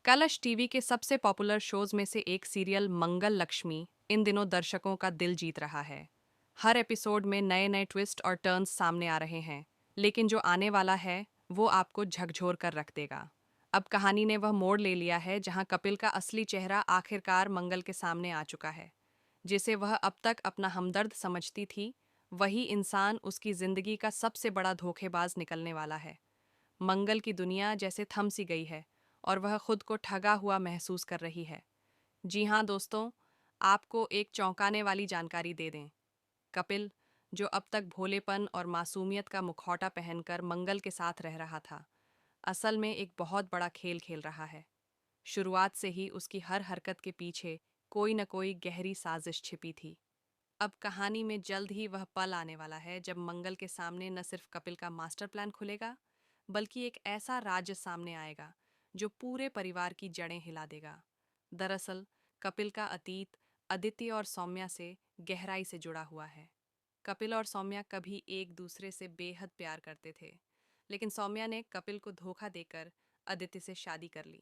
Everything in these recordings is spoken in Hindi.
कलश टीवी के सबसे पॉपुलर शोज में से एक सीरियल मंगल लक्ष्मी इन दिनों दर्शकों का दिल जीत रहा है। हर एपिसोड में नए नए ट्विस्ट और टर्न्स सामने आ रहे हैं, लेकिन जो आने वाला है वो आपको झकझोर कर रख देगा। अब कहानी ने वह मोड़ ले लिया है जहां कपिल का असली चेहरा आखिरकार मंगल के सामने आ चुका है। जिसे वह अब तक अपना हमदर्द समझती थी, वही इंसान उसकी जिंदगी का सबसे बड़ा धोखेबाज निकलने वाला है। मंगल की दुनिया जैसे थम सी गई है और वह खुद को ठगा हुआ महसूस कर रही है। जी हाँ दोस्तों, आपको एक चौंकाने वाली जानकारी दे दें। कपिल, जो अब तक भोलेपन और मासूमियत का मुखौटा पहनकर मंगल के साथ रह रहा था, असल में एक बहुत बड़ा खेल खेल रहा है। शुरुआत से ही उसकी हर हरकत के पीछे कोई न कोई गहरी साजिश छिपी थी। अब कहानी में जल्द ही वह पल आने वाला है जब मंगल के सामने न सिर्फ कपिल का मास्टर प्लान खुलेगा, बल्कि एक ऐसा राज्य सामने आएगा जो पूरे परिवार की जड़ें हिला देगा। दरअसल कपिल का अतीत आदित्य और सौम्या से गहराई से जुड़ा हुआ है। कपिल और सौम्या कभी एक दूसरे से बेहद प्यार करते थे, लेकिन सौम्या ने कपिल को धोखा देकर आदित्य से शादी कर ली।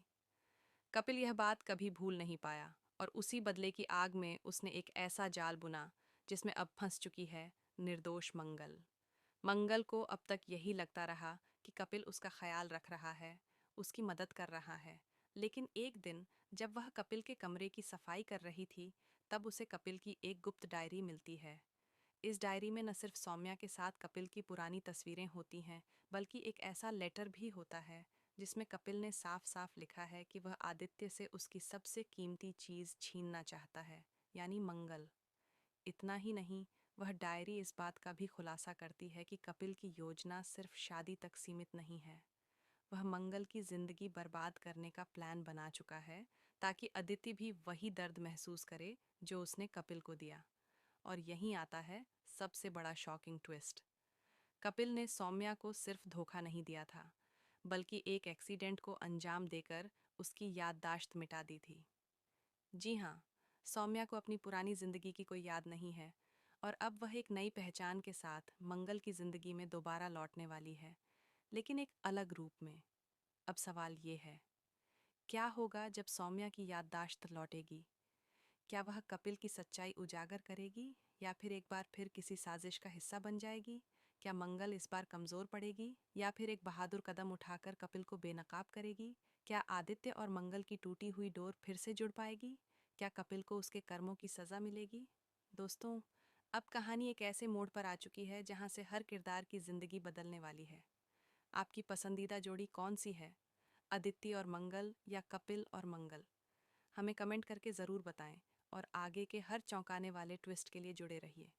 कपिल यह बात कभी भूल नहीं पाया और उसी बदले की आग में उसने एक ऐसा जाल बुना जिसमें अब फंस चुकी है निर्दोष मंगल। मंगल को अब तक यही लगता रहा कि कपिल उसका ख्याल रख रहा है, उसकी मदद कर रहा है। लेकिन एक दिन जब वह कपिल के कमरे की सफाई कर रही थी, तब उसे कपिल की एक गुप्त डायरी मिलती है। इस डायरी में न सिर्फ सौम्या के साथ कपिल की पुरानी तस्वीरें होती हैं, बल्कि एक ऐसा लेटर भी होता है जिसमें कपिल ने साफ साफ लिखा है कि वह आदित्य से उसकी सबसे कीमती चीज़ छीनना चाहता है, यानी मंगल। इतना ही नहीं, वह डायरी इस बात का भी खुलासा करती है कि कपिल की योजना सिर्फ शादी तक सीमित नहीं है। वह मंगल की जिंदगी बर्बाद करने का प्लान बना चुका है, ताकि अदिति भी वही दर्द महसूस करे जो उसने कपिल को दिया। और यहीं आता है सबसे बड़ा शॉकिंग ट्विस्ट। कपिल ने सौम्या को सिर्फ धोखा नहीं दिया था, बल्कि एक एक्सीडेंट को अंजाम देकर उसकी याददाश्त मिटा दी थी। जी हाँ, सौम्या को अपनी पुरानी जिंदगी की कोई याद नहीं है और अब वह एक नई पहचान के साथ मंगल की जिंदगी में दोबारा लौटने वाली है, लेकिन एक अलग रूप में। अब सवाल ये है, क्या होगा जब सौम्या की याददाश्त लौटेगी? क्या वह कपिल की सच्चाई उजागर करेगी या फिर एक बार फिर किसी साजिश का हिस्सा बन जाएगी? क्या मंगल इस बार कमजोर पड़ेगी या फिर एक बहादुर कदम उठाकर कपिल को बेनकाब करेगी? क्या आदित्य और मंगल की टूटी हुई डोर फिर से जुड़ पाएगी? क्या कपिल को उसके कर्मों की सजा मिलेगी? दोस्तों, अब कहानी एक ऐसे मोड़ पर आ चुकी है जहां से हर किरदार की जिंदगी बदलने वाली है। आपकी पसंदीदा जोड़ी कौन सी है? अदिति और मंगल या कपिल और मंगल? हमें कमेंट करके ज़रूर बताएं और आगे के हर चौंकाने वाले ट्विस्ट के लिए जुड़े रहिए।